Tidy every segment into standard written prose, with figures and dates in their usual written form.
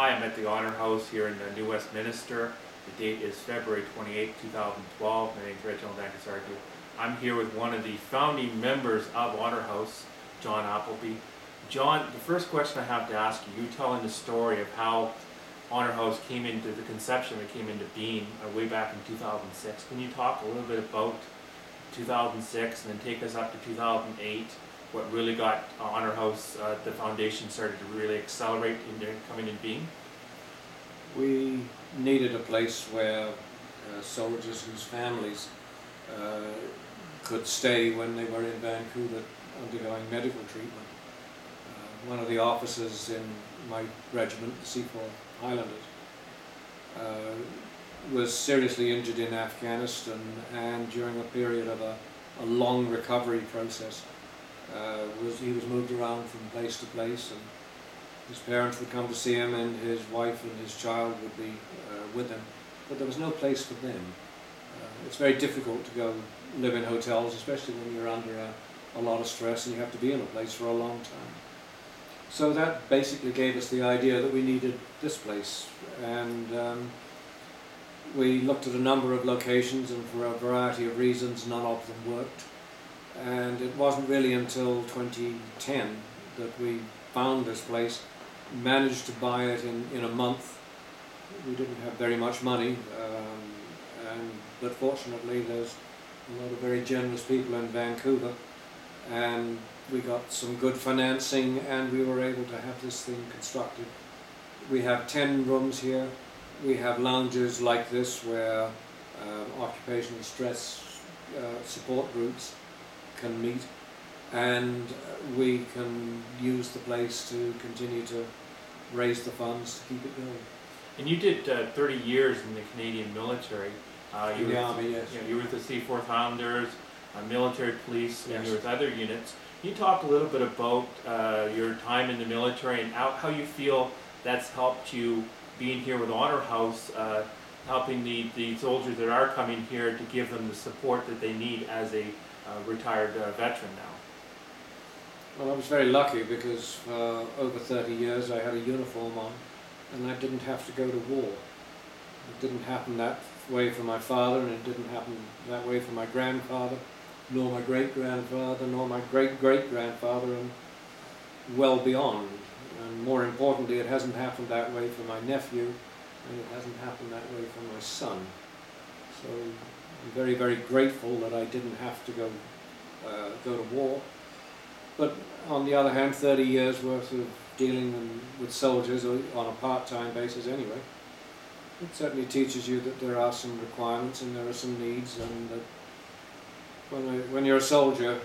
Hi, I'm at the Honour House here in New Westminster. The date is February 28, 2012. My name is Reginald Angus Argue. I'm here with one of the founding members of Honour House, John Appleby. John, the first question I have to ask you, you're telling the story of how Honour House came into the conception, it came into being way back in 2006. Can you talk a little bit about 2006 and then take us up to 2008? What really got Honour House, the foundation started to really accelerate into coming into being? We needed a place where soldiers whose families could stay when they were in Vancouver undergoing medical treatment. One of the officers in my regiment, the Seaforth Highlanders, was seriously injured in Afghanistan, and during a period of a long recovery process, he was moved around from place to place, and his parents would come to see him, and his wife and his child would be with him, but there was no place for them. It's very difficult to go live in hotels, especially when you're under a lot of stress and you have to be in a place for a long time. So that basically gave us the idea that we needed this place, and we looked at a number of locations, and for a variety of reasons none of them worked. And it wasn't really until 2010 that we found this place, managed to buy it in a month. We didn't have very much money, but fortunately there's a lot of very generous people in Vancouver, and we got some good financing, and we were able to have this thing constructed. We have 10 rooms here. We have lounges like this where occupational stress support groups can meet, and we can use the place to continue to raise the funds to keep it going. And you did 30 years in the Canadian military. In the Army, yes. You were with the Seaforth Highlanders, military police, yes. And you were with other units. Can you talk a little bit about your time in the military and how you feel that's helped you being here with Honour House, helping the soldiers that are coming here to give them the support that they need as a retired veteran now? Well, I was very lucky because for over 30 years I had a uniform on, and I didn't have to go to war. It didn't happen that way for my father, and it didn't happen that way for my grandfather, nor my great-grandfather, nor my great-great-grandfather, and well beyond. And more importantly, it hasn't happened that way for my nephew, and it hasn't happened that way for my son. So I'm very, very grateful that I didn't have to go to war. But on the other hand, 30 years worth of dealing with soldiers on a part-time basis anyway, it certainly teaches you that there are some requirements and there are some needs, and that when you're a soldier,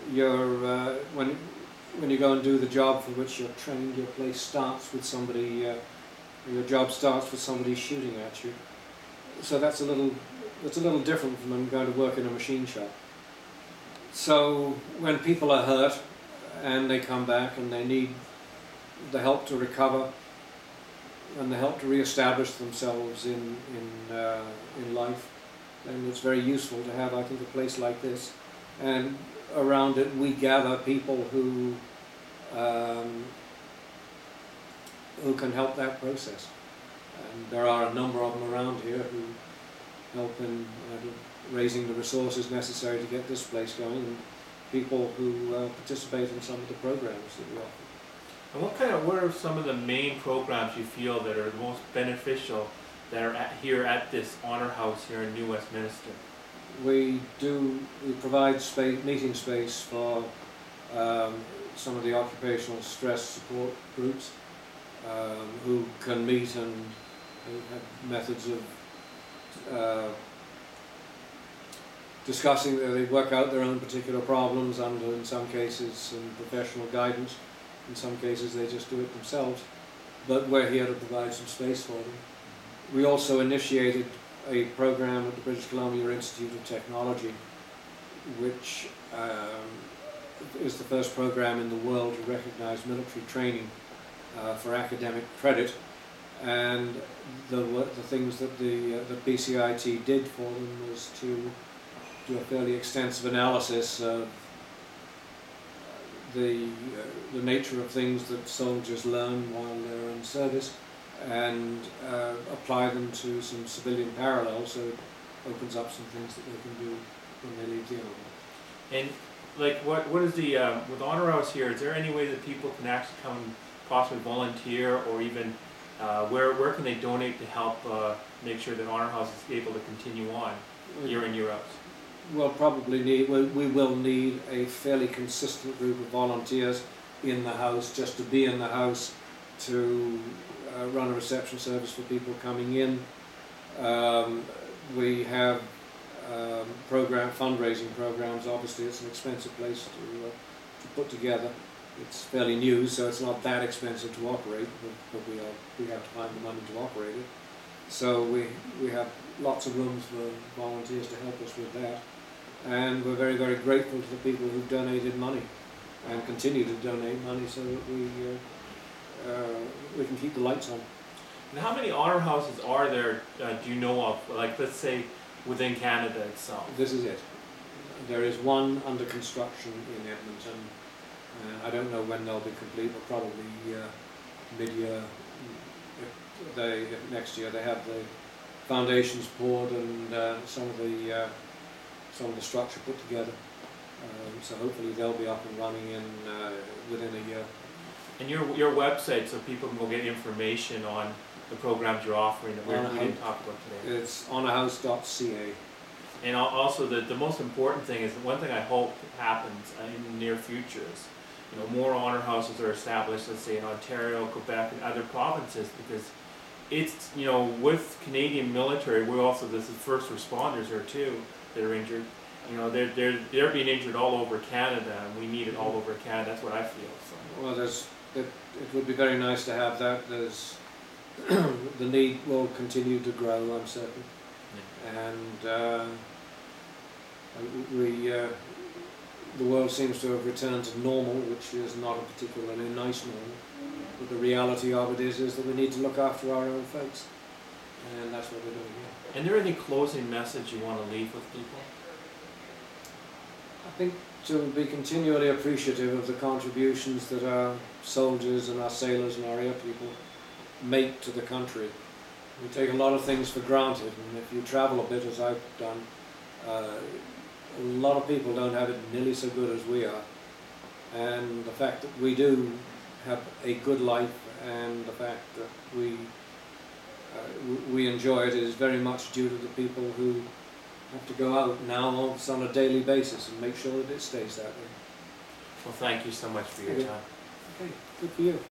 when you go and do the job for which you're trained, your place starts with somebody, your job starts with somebody shooting at you. So that's a little different from when going to work in a machine shop. So when people are hurt and they come back and they need the help to recover and the help to re-establish themselves in life, then it's very useful to have, I think, a place like this. And around it we gather people who can help that process. And there are a number of them around here who help in raising the resources necessary to get this place going, and people who participate in some of the programs that we offer. And what are some of the main programs you feel that are the most beneficial that are here at this Honour House here in New Westminster? We provide meeting space for some of the occupational stress support groups who can meet and have methods of discussing. They work out their own particular problems under, in some cases, some professional guidance. In some cases they just do it themselves, but we're here to provide some space for them. We also initiated a program at the British Columbia Institute of Technology, which is the first program in the world to recognize military training for academic credit. And the things that the BCIT did for them was to do a fairly extensive analysis of the nature of things that soldiers learn while they're in service, and apply them to some civilian parallels, so it opens up some things that they can do when they leave the army. And like, what is the with Honour House here? Is there any way that people can actually come, possibly volunteer, or even where can they donate to help make sure that Honour House is able to continue on year in, year out? We'll probably we will need a fairly consistent group of volunteers in the house, just to be in the house, to run a reception service for people coming in. We have fundraising programs. Obviously it's an expensive place to put together. It's fairly new, so it's not that expensive to operate, but we have to find the money to operate it. So we have lots of rooms for volunteers to help us with that. And we're very, very grateful to the people who've donated money and continue to donate money, so that we can keep the lights on. And how many Honour Houses are there, do you know of, like, let's say, within Canada itself? This is it. There is one under construction in Edmonton. I don't know when they'll be complete, but probably mid-year. Next year they have the foundations poured and some of the structure put together. So hopefully they'll be up and running within a year. And your website, so people can go get information on the programs you're offering that we didn't talk about today. It's honourhouse.ca. And also the most important thing is, one thing I hope happens in the near future is, more Honour Houses are established, let's say in Ontario, Quebec, and other provinces, because it's, with Canadian military, we're also, this is first responders here too that are injured. They're being injured all over Canada, and we need it all over Canada. That's what I feel. So. Well, it would be very nice to have that. The need will continue to grow, I'm certain. Yeah. And the world seems to have returned to normal, which is not a particularly nice normal. But the reality of it is that we need to look after our own folks, and that's what we're doing here. And there any closing message you want to leave with people? I think to be continually appreciative of the contributions that our soldiers and our sailors and our air people make to the country. We take a lot of things for granted, and if you travel a bit, as I've done, a lot of people don't have it nearly so good as we are. And the fact that we do have a good life, and the fact that we enjoy it, is very much due to the people who have to go out now on a daily basis and make sure that it stays that way. Well, thank you so much for your time. Okay, good for you.